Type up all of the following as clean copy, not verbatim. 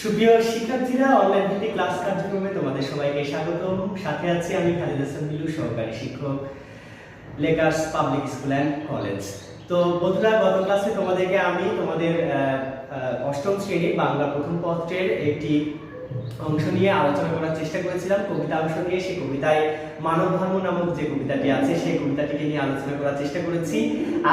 সুপ্রিয় শিক্ষার্থীরা, অনলাইন ভিত্তিক ক্লাস কার্যক্রমে তোমাদের সবাইকে স্বাগতম। সাথে আছি আমি খালিদ হাসান মিলু, সহকারী শিক্ষক, Lakers public school and college. তো বন্ধুরা, গত ক্লাসে তোমাদেরকে আমি তোমাদের অষ্টম শ্রেণী বাংলা প্রথম পত্রের একটি অংশ নিয়ে আলোচনা করার চেষ্টা করেছিলাম, কবিতা অংশ নিয়ে। সেই কবিতায় মানব ধর্ম নামক যে কবিতাটি আছে সেই কবিতাটিকে নিয়ে আলোচনা করার চেষ্টা করেছি।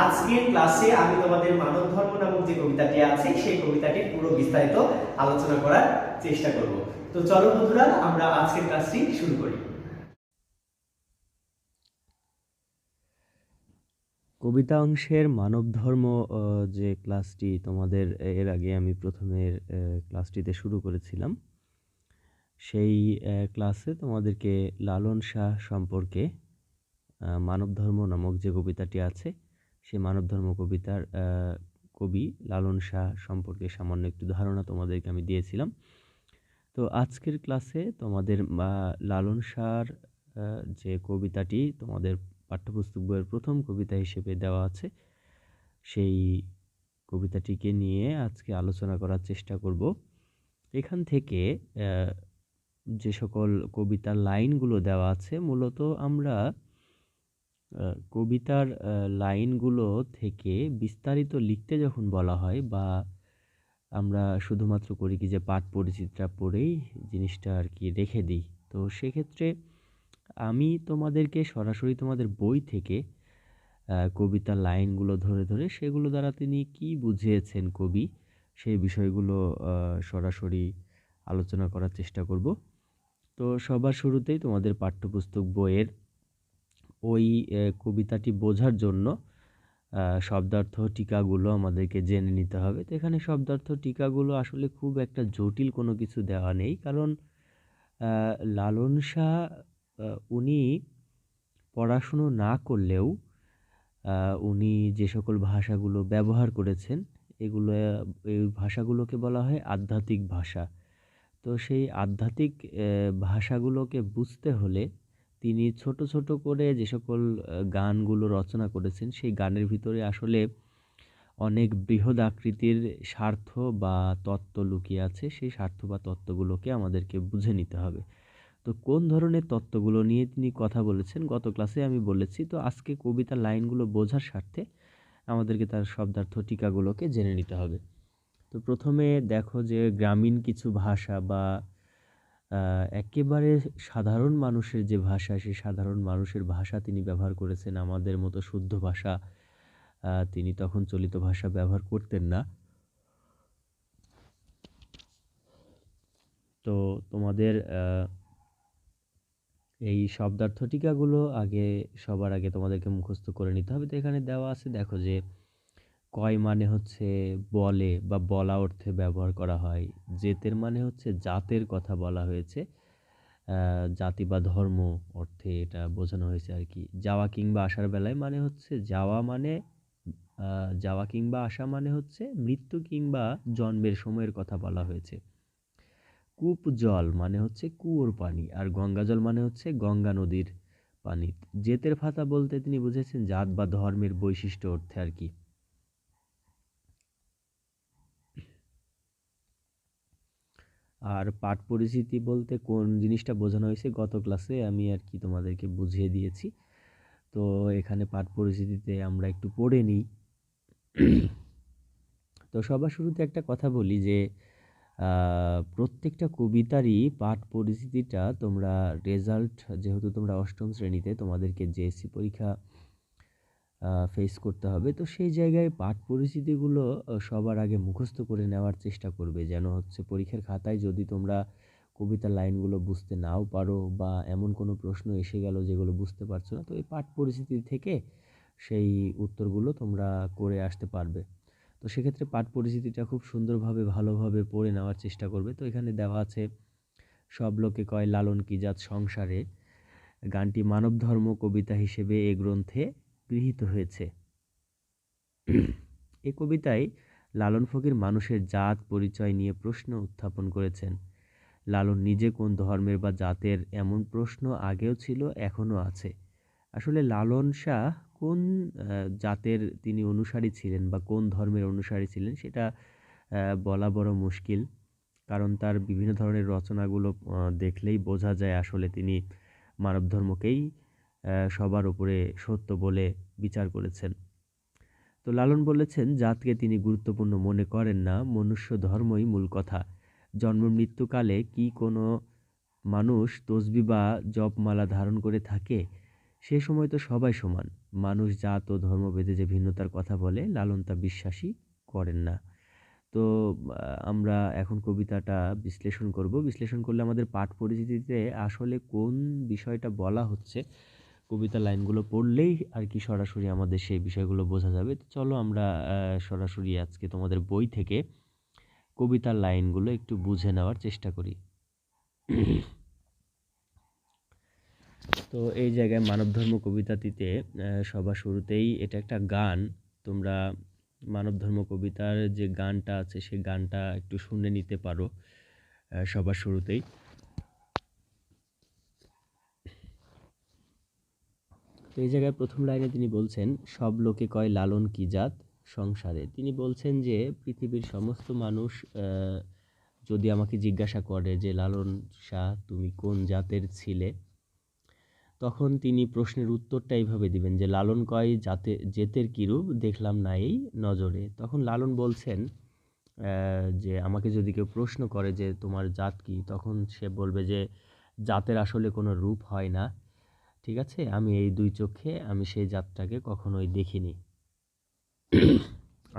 আজকের ক্লাসে আমি তোমাদের মানব ধর্ম নামক যে কবিতাটি আছে সেই কবিতাটির পুরো বিস্তারিত আলোচনা করার চেষ্টা করব। তো চলো বন্ধুরা, আমরা আজকের ক্লাসটি শুরু করি। কবিতা অংশের মানব ধর্ম যে ক্লাসটি তোমাদের এর আগে আমি প্রথমের ক্লাসটিতে শুরু করেছিলাম, সেই ক্লাসে তোমাদেরকে লালন শাহ সম্পর্কে মানব ধর্ম নামক যে কবিতাটি আছে সেই মানব ধর্ম কবিতার কবি লালন শাহ সম্পর্কে সামান্য একটু ধারণা তোমাদেরকে আমি দিয়েছিলাম। তো আজকের ক্লাসে তোমাদের লালন শাহর যে কবিতাটি তোমাদের পাঠ্যপুস্তক বইয়ের প্রথম কবিতা হিসেবে দেওয়া আছে, সেই কবিতাটিকে নিয়ে আজকে আলোচনা করার চেষ্টা করব। এখান থেকে যে সকল কবিতার লাইনগুলো দেওয়া আছে, মূলত আমরা কবিতার লাইনগুলো থেকে বিস্তারিত লিখতে যখন বলা হয়, বা আমরা শুধুমাত্র করি কি যে পাঠ পরিচিতিটা পড়েই জিনিসটা আর কি রেখে দিই, তো সেক্ষেত্রে আমি তোমাদেরকে সরাসরি তোমাদের বই থেকে কবিতার লাইনগুলো ধরে ধরে সেগুলো দ্বারা তিনি কি বুঝিয়েছেন কবি, সেই বিষয়গুলো সরাসরি আলোচনা করার চেষ্টা করব। তো সবার শুরুতেই তোমাদের পাঠ্যপুস্তক বইয়ের ওই কবিতাটি বোঝার জন্য শব্দার্থ টিকাগুলো আমাদেরকে জেনে নিতে হবে। তো এখানে শব্দার্থ টিকাগুলো আসলে খুব একটা জটিল কোনো কিছু দেওয়া নেই, কারণ লালন শাহ উনি পড়াশুনো না করলেও উনি যে সকল ভাষাগুলো ব্যবহার করেছেন, এই ভাষাগুলোকে বলা হয় আধ্যাত্মিক ভাষা। তো সেই আধ্যাত্মিক ভাষাগুলোকে বুঝতে হলে তিনি ছোট ছোট করে যে সকল গানগুলো রচনা করেছেন, সেই গানের ভিতরে আসলে অনেক বৃহৎ আকৃতির স্বার্থ বা তত্ত্ব লুকিয়ে আছে। সেই স্বার্থ বা তত্ত্বগুলোকে আমাদেরকে বুঝে নিতে হবে। তো কোন ধরনের তত্ত্বগুলো নিয়ে তিনি কথা বলেছেন গত ক্লাসে আমি বলেছি। তো আজকে কবিতার লাইনগুলো বোঝার স্বার্থে আমাদেরকে তার শব্দার্থ টিকাগুলোকে জেনে নিতে হবে। তো প্রথমে দেখো যে গ্রামীণ কিছু ভাষা বা একেবারে সাধারণ মানুষের যে ভাষা, সেই সাধারণ মানুষের ভাষা তিনি ব্যবহার করেছেন। আমাদের মতো শুদ্ধ ভাষা তিনি তখন চলিত ভাষা ব্যবহার করতেন না। তো তোমাদের এই শব্দার্থ টিকাগুলো সবার আগে তোমাদেরকে মুখস্থ করে নিতে হবে। তো এখানে দেওয়া আছে, দেখো যে কয় মানে হচ্ছে বলে বা বলা অর্থে ব্যবহার করা হয়। জেতের মানে হচ্ছে জাতের কথা বলা হয়েছে, জাতি বা ধর্ম অর্থে এটা বোঝানো হয়েছে আর কি। যাওয়া কিংবা আসার বেলায় মানে হচ্ছে যাওয়া কিংবা আসা মানে হচ্ছে মৃত্যু কিংবা জন্মের সময়ের কথা বলা হয়েছে। কূপ জল মানে হচ্ছে কুয়োর পানি, আর গঙ্গা জল মানে হচ্ছে গঙ্গা নদীর পানি। জেতের ভাতা বলতে তিনি বুঝেছেন জাত বা ধর্মের বৈশিষ্ট্য অর্থে আর কি। আর পাঠ পরিচিতি বলতে কোন জিনিসটা বোঝানো হয়েছে গত ক্লাসে আমি আর কি তোমাদেরকে বুঝিয়ে দিয়েছি। তো এখানে পাঠ পরিচিতিতে আমরা একটু পড়ে নিই। তো সবার শুরুতে একটা কথা বলি যে প্রত্যেকটা কবিতারই পাঠ পরিচিতিটা তোমরা রেজাল্ট, যেহেতু তোমরা অষ্টম শ্রেণীতে, তোমাদেরকে জেএসসি পরীক্ষা ফেস করতে হবে, তো সেই জায়গায় পাঠ পরিচিতিগুলো সবার আগে মুখস্থ করে নেওয়ার চেষ্টা করবে, যেন হচ্ছে পরীক্ষার খাতায় যদি তোমরা কবিতার লাইনগুলো বুঝতে নাও পারো বা এমন কোনো প্রশ্ন এসে গেল যেগুলো বুঝতে পারছো না, তো এই পাঠ পরিচিতি থেকে সেই উত্তরগুলো তোমরা করে আসতে পারবে। তো সেক্ষেত্রে পাঠ পরিচিতিটা খুব সুন্দরভাবে ভালোভাবে পড়ে নেওয়ার চেষ্টা করবে। তো এখানে দেওয়া আছে, সব লোকে কয় লালন কি জাত সংসারে, গানটি মানব ধর্ম কবিতা হিসেবে এ গ্রন্থে গৃহীত হয়েছে। এই কবিতায় লালন ফকির মানুষের জাত পরিচয় নিয়ে প্রশ্ন উত্থাপন করেছেন। লালন নিজে কোন ধর্মের বা জাতের, এমন প্রশ্ন আগেও ছিল, এখনও আছে। আসলে লালন শাহ কোন জাতের তিনি অনুসারী ছিলেন বা কোন ধর্মের অনুসারী ছিলেন সেটা বলা বড় মুশকিল, কারণ তার বিভিন্ন ধরনের রচনাগুলো দেখলেই বোঝা যায় আসলে তিনি মানব ধর্মকেই সবার উপরে সত্য বলে বিচার করেছেন। তো লালন বলেছেন, জাতকে তিনি গুরুত্বপূর্ণ মনে করেন না, মনুষ্য ধর্মই মূল কথা। জন্ম মৃত্যুকালে কি কোনো মানুষ তসবি বা জপমালা ধারণ করে থাকে? সে সময় তো সবাই সমান। মানুষ জাত ও ধর্মভেদে যে ভিন্নতার কথা বলে, লালন তা বিশ্বাসই করেন না। তো আমরা এখন কবিতাটা বিশ্লেষণ করব। বিশ্লেষণ করলে আমাদের পাঠ পরিচিতিতে আসলে কোন বিষয়টা বলা হচ্ছে, কবিতার লাইনগুলো পড়লেই আর কি সরাসরি আমাদের সেই বিষয়গুলো বোঝা যাবে। তো চলো আমরা সরাসরি আজকে তোমাদের বই থেকে কবিতার লাইনগুলো একটু বুঝে নেওয়ার চেষ্টা করি। তো এই জায়গায় মানবধর্ম কবিতাটিতে সবার শুরুতেই এটা একটা গান। তোমরা মানবধর্ম কবিতার যে গানটা আছে সেই গানটা একটু শুনে নিতে পারো সবার শুরুতেই। তো এই জায়গায় প্রথম লাইনে তিনি বলছেন, সব লোকে কয় লালন কি জাত সংসারে। তিনি বলছেন যে পৃথিবীর সমস্ত মানুষ যদি আমাকে জিজ্ঞাসা করে যে লালন শাহ তুমি কোন জাতের ছিলে, তখন তিনি প্রশ্নের উত্তরটা এইভাবে দিবেন যে লালন কয় জেতের কিরূপ দেখলাম না এই নজরে। তখন লালন বলছেন যে আমাকে যদি কেউ প্রশ্ন করে যে তোমার জাত কি, তখন সে বলবে যে জাতের আসলে কোনো রূপ হয় না, ঠিক আছে, আমি এই দুই চোখে আমি সেই জাতটাকে কখনোই দেখিনি।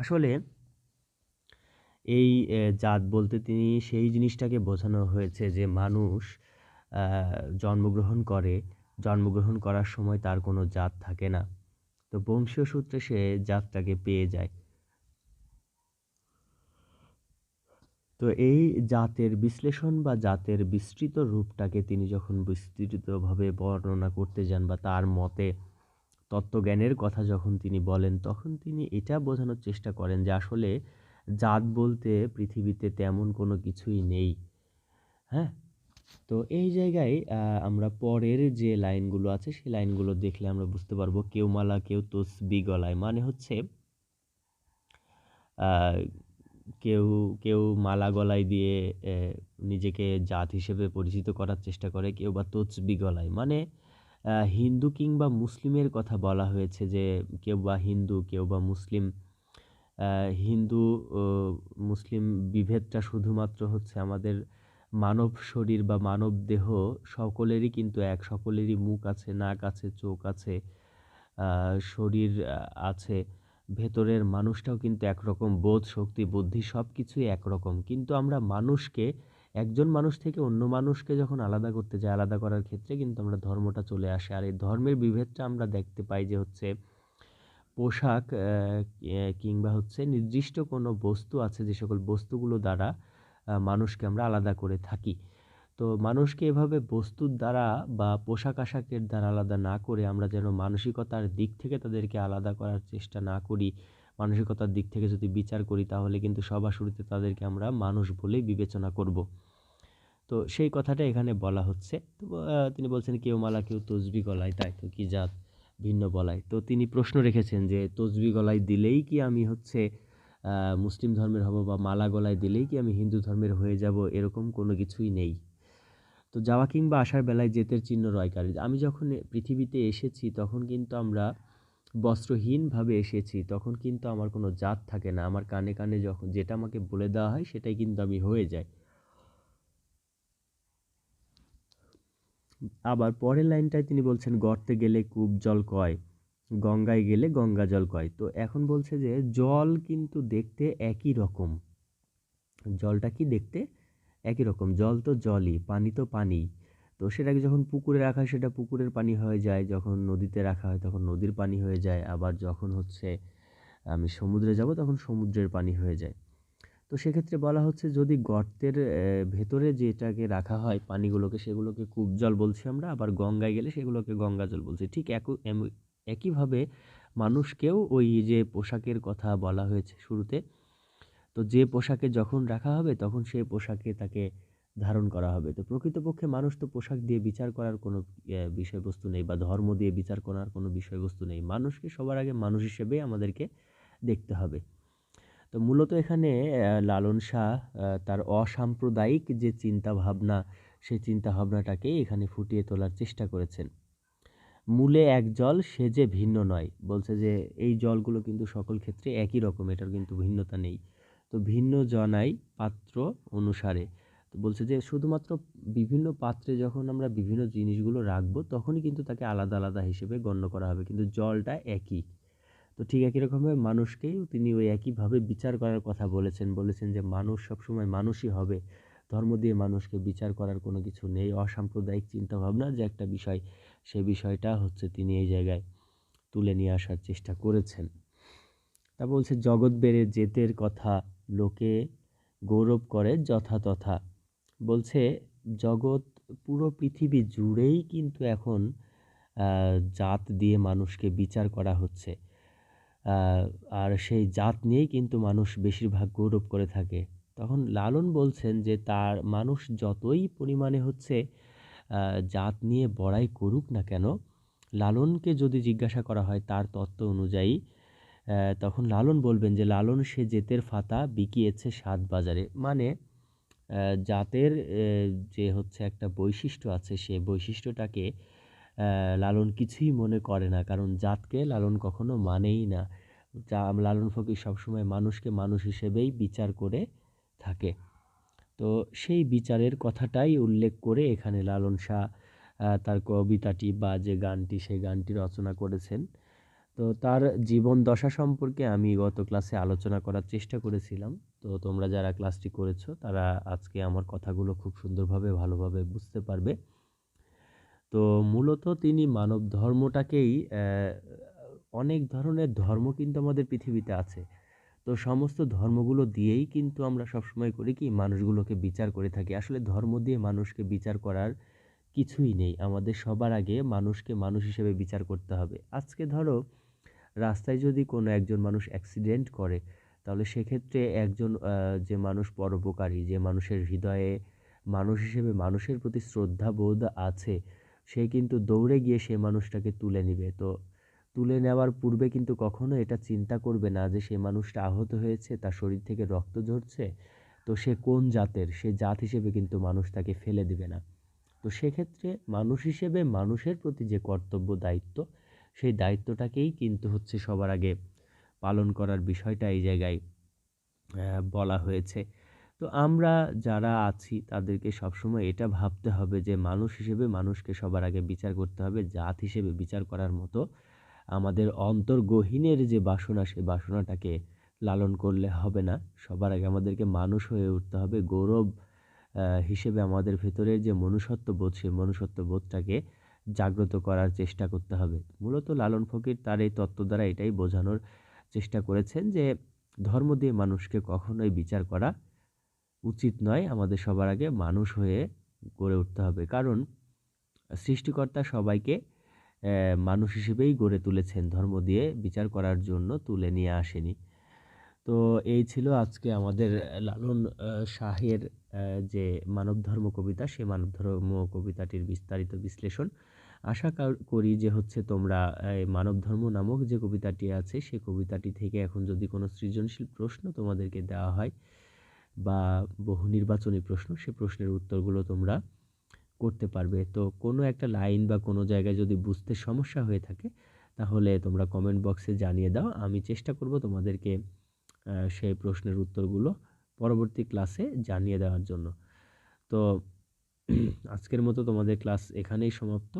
আসলে এই জাত বলতে তিনি সেই জিনিসটাকে বোঝানো হয়েছে যে মানুষ জন্মগ্রহণ করার সময় তার কোনো জাত থাকে না, তো বংশীয় সূত্রে সে জাতটাকে পেয়ে যায়। তো এই জাতের বিশ্লেষণ বা জাতের বিস্তৃত রূপটাকে তিনি যখন বিস্তৃতভাবে বর্ণনা করতে যান বা তার মতে তত্ত্বজ্ঞানের কথা যখন তিনি বলেন, তখন তিনি এটা বোঝানোর চেষ্টা করেন যে আসলে জাত বলতে পৃথিবীতে তেমন কোনো কিছুই নেই। হ্যাঁ, তো এই জায়গায় আমরা পরের যে লাইনগুলো আছে সেই লাইনগুলো দেখলে আমরা বুঝতে পারবো, কেউ মালা কেউ তসবি গলায়, মানে হচ্ছে আহ, কেউ কেউ মালা গলায় দিয়ে নিজেকে জাত হিসেবে পরিচিত করার চেষ্টা করে, কেউ বা তসবি গলায়, মানে হিন্দু কিংবা মুসলিমের কথা বলা হয়েছে যে কেউ বা হিন্দু কেউ বা মুসলিম। হিন্দু ও মুসলিম বিভেদটা শুধুমাত্র হচ্ছে আমাদের মানব শরীর বা মানব দেহ সকলেরই কিন্তু এক, সকলেরই মুখ আছে, নাক আছে, চোখ আছে, শরীর আছে, ভেতরের মানুষটাও কিন্তু একরকম, বোধ শক্তি বুদ্ধি সব কিছুই একরকম, কিন্তু আমরা মানুষকে একজন মানুষ থেকে অন্য মানুষকে যখন আলাদা করতে যাই, আলাদা করার ক্ষেত্রে কিন্তু আমরা ধর্মটা চলে আসে। আর এই ধর্মের বিভেদটা আমরা দেখতে পাই যে হচ্ছে পোশাক কিংবা হচ্ছে নির্দিষ্ট কোনো বস্তু আছে, যে সকল বস্তুগুলো দ্বারা মানুষকে আমরা আলাদা করে থাকি। তো মানুষকে এভাবে বস্তুর দ্বারা বা পোশাক আশাকের দ্বারা আলাদা না করে আমরা যেন মানসিকতার দিক থেকে তাদেরকে আলাদা করার চেষ্টা না করি। মানসিকতার দিক থেকে যদি বিচার করি তাহলে কিন্তু সবার শুরুতে তাদেরকে আমরা মানুষ বলেই বিবেচনা করব। তো সেই কথাটা এখানে বলা হচ্ছে। তো তিনি বলছেন কেউ মালা কেউ তসবি গলায়, তাই তো কি জাত ভিন্ন বলায়। তো তিনি প্রশ্ন রেখেছেন যে তসবি গলায় দিলেই কি আমি হচ্ছে মুসলিম ধর্মের হব, বা মালা গলায় দিলেই কি আমি হিন্দু ধর্মের হয়ে যাব, এরকম কোনো কিছুই নেই। তো যাওয়া কিংবা আসার বেলায় জেতের চিহ্ন রয়কারী। আমি যখন পৃথিবীতে এসেছি তখন কিন্তু আমরা বস্ত্রহীনভাবে এসেছি, তখন কিন্তু আমার কোনো জাত থাকে না, আমার কানে কানে যখন যেটা আমাকে বলে দেওয়া হয় সেটাই কিন্তু আমি হয়ে যাই। আবার পরের লাইনটায় তিনি বলছেন, গর্তে গেলে কূপ জল কয়, গঙ্গায় গেলে গঙ্গা জল কয়। তো এখন বলছে যে জল কিন্তু দেখতে একই রকম, জলটা কি দেখতে একই রকম, জল তো জলই, পানি তো পানি। তো সেটাকে যখন পুকুরে রাখা হয় সেটা পুকুরের পানি হয়ে যায়, যখন নদীতে রাখা হয় তখন নদীর পানি হয়ে যায়, আবার যখন হচ্ছে আমি সমুদ্রে যাব তখন সমুদ্রের পানি হয়ে যায়। তো সেক্ষেত্রে বলা হচ্ছে যদি গর্তের ভেতরে যেটাকে রাখা হয় পানিগুলোকে, সেগুলোকে কূপ জল বলছি আমরা, আবার গঙ্গায় গেলে সেগুলোকে গঙ্গা জল বলছি। ঠিক একইভাবে মানুষকেও ওই যে পোশাকের কথা বলা হয়েছে শুরুতে, তো যে পোশাকে যখন রাখা হবে তখন সেই পোশাকে তাকে ধারণ করা হবে। তো প্রকৃতপক্ষে মানুষ তো পোশাক দিয়ে বিচার করার কোনো বিষয়বস্তু নেই, বা ধর্ম দিয়ে বিচার করার কোনো বিষয়বস্তু নেই। মানুষকে সবার আগে মানুষ হিসেবেই আমাদেরকে দেখতে হবে। তো মূলত এখানে লালন শাহ তার অসাম্প্রদায়িক যে চিন্তা ভাবনা, সেই চিন্তা ভাবনাটাকে এখানে ফুটিয়ে তোলার চেষ্টা করেছেন। মূলে এক জল, সে যে ভিন্ন নয়। বলছে যে এই জলগুলো কিন্তু সকল ক্ষেত্রে একই রকম, এটার কিন্তু ভিন্নতা নেই। তো ভিন্ন জনাই পাত্র অনুসারে। তো বলছে যে শুধুমাত্র বিভিন্ন পাত্রে যখন আমরা বিভিন্ন জিনিসগুলো রাখবো, তখনই কিন্তু তাকে আলাদা আলাদা হিসেবে গণ্য করা হবে, কিন্তু জলটা একই। তো ঠিক একই রকমভাবে মানুষকেই তিনি ওই একইভাবে বিচার করার কথা বলেছেন। বলেছেন যে মানুষ সবসময় মানুষই হবে, ধর্ম দিয়ে মানুষকে বিচার করার কোনো কিছু নেই। অসাম্প্রদায়িক চিন্তাভাবনা যে একটা বিষয়, সে বিষয়টা হচ্ছে তিনি এই জায়গায় তুলে নিয়ে আসার চেষ্টা করেছেন। তা বলছে জগৎ বেড়ে জেতের কথা, লোকে গৌরব করে যথাতথা। বলছে জগৎ, পুরো পৃথিবী জুড়েই কিন্তু এখন জাত দিয়ে মানুষকে বিচার করা হচ্ছে। আর সেই জাত নিয়েই কিন্তু মানুষ বেশিরভাগ গৌরব করে থাকে। তখন লালন বলছেন যে তার মানুষ যতই পরিমাণে হচ্ছে জাত নিয়ে বড়াই করুক না কেন, লালনকে যদি জিজ্ঞাসা করা হয় তার তত্ত্ব অনুযায়ী, তখন লালন বলবেন যে লালন সে জেতের ফাতা বিকিয়েছে সাত বাজারে। মানে জাতের যে হচ্ছে একটা বৈশিষ্ট্য আছে, সে বৈশিষ্ট্যটাকে লালন কিছুই মনে করে না, কারণ জাতকে লালন কখনো মানেই না। লালন ফকির সবসময় মানুষকে মানুষ হিসেবেই বিচার করে থাকে। তো সেই বিচারের কথাটাই উল্লেখ করে এখানে লালন শাহ তার কবিতাটি বা যে গানটি, সেই গানটি রচনা করেছেন। তো তার জীবন দশা সম্পর্কে আমি গত ক্লাসে আলোচনা করার চেষ্টা করেছিলাম। তো তোমরা যারা ক্লাসটি করেছো তারা আজকে আমার কথাগুলো খুব সুন্দরভাবে ভালোভাবে বুঝতে পারবে। তো মূলত তিনি মানব ধর্মটাকেই, অনেক ধরনের ধর্ম কিন্তু আমাদের পৃথিবীতে আছে। তো সমস্ত ধর্মগুলো দিয়েই কিন্তু আমরা সবসময় করি কি, মানুষগুলোকে বিচার করে থাকি। আসলে ধর্ম দিয়ে মানুষকে বিচার করার কিছুই নেই। আমাদের সবার আগে মানুষকে মানুষ হিসেবে বিচার করতে হবে। আজকে ধরো রাস্তায় যদি কোনো একজন মানুষ অ্যাক্সিডেন্ট করে, তাহলে সেক্ষেত্রে একজন যে মানুষ পরোপকারী, যে মানুষের হৃদয়ে মানুষ হিসেবে মানুষের প্রতি শ্রদ্ধাবোধ আছে, সে কিন্তু দৌড়ে গিয়ে সে মানুষটাকে তুলে নিবে। তো তুলে নেওয়ার পূর্বে কিন্তু কখনো এটা চিন্তা করবে না যে সে মানুষটা আহত হয়েছে, তার শরীর থেকে রক্ত ঝরছে, তো সে কোন জাতের, সে জাত হিসেবে কিন্তু মানুষ তাকে ফেলে দিবে না। তো সেক্ষেত্রে মানুষ হিসেবে মানুষের প্রতি যে কর্তব্য দায়িত্ব, সেই দায়িত্বটাকেই কিন্তু হচ্ছে সবার আগে পালন করার বিষয়টা এই জায়গায় বলা হয়েছে। তো আমরা যারা আছি তাদেরকে সবসময় এটা ভাবতে হবে যে মানুষ হিসেবে মানুষকে সবার আগে বিচার করতে হবে, জাত হিসেবে বিচার করার মতো আমাদের অন্তর্গহীনের যে বাসনা, সেই বাসনাটাকে লালন করলে হবে না। সবার আগে আমাদেরকে মানুষ হয়ে উঠতে হবে। গৌরব হিসেবে আমাদের ভেতরের যে মনুষ্যত্ব বোধ, সেই মনুষ্যত্ব বোধটাকে জাগ্রত করার চেষ্টা করতে হবে। মূলত লালন ফকির তার এই তত্ত্ব দ্বারা এটাই বোঝানোর চেষ্টা করেছেন যে ধর্ম দিয়ে মানুষকে কখনোই বিচার করা উচিত নয়। আমাদের সবার আগে মানুষ হয়ে গড়ে উঠতে হবে, কারণ সৃষ্টিকর্তা সবাইকে মানুষ হিসেবেই গড়ে তুলেছেন, ধর্ম দিয়ে বিচার করার জন্য তুলে নিয়ে আসেনি। তো এই ছিল আজকে আমাদের লালন শাহের যে মানব ধর্ম কবিতা, সেই মানব ধর্ম কবিতাটির বিস্তারিত বিশ্লেষণ। আশা করি যে হচ্ছে তোমরা মানব ধর্ম নামক যে কবিতাটি আছে, সেই কবিতাটি থেকে এখন যদি কোনো সৃজনশীল প্রশ্ন তোমাদেরকে দেওয়া হয় বা বহু নির্বাচনী প্রশ্ন, সে প্রশ্নের উত্তরগুলো তোমরা করতে পারবে। তো কোনো একটা লাইন বা কোনো জায়গায় যদি বুঝতে সমস্যা হয়ে থাকে, তাহলে তোমরা কমেন্ট বক্সে জানিয়ে দাও। আমি চেষ্টা করব তোমাদেরকে সেই প্রশ্নের উত্তরগুলো পরবর্তী ক্লাসে জানিয়ে দেওয়ার জন্য। তো আজকের মতো তোমাদের ক্লাস এখানেই সমাপ্ত।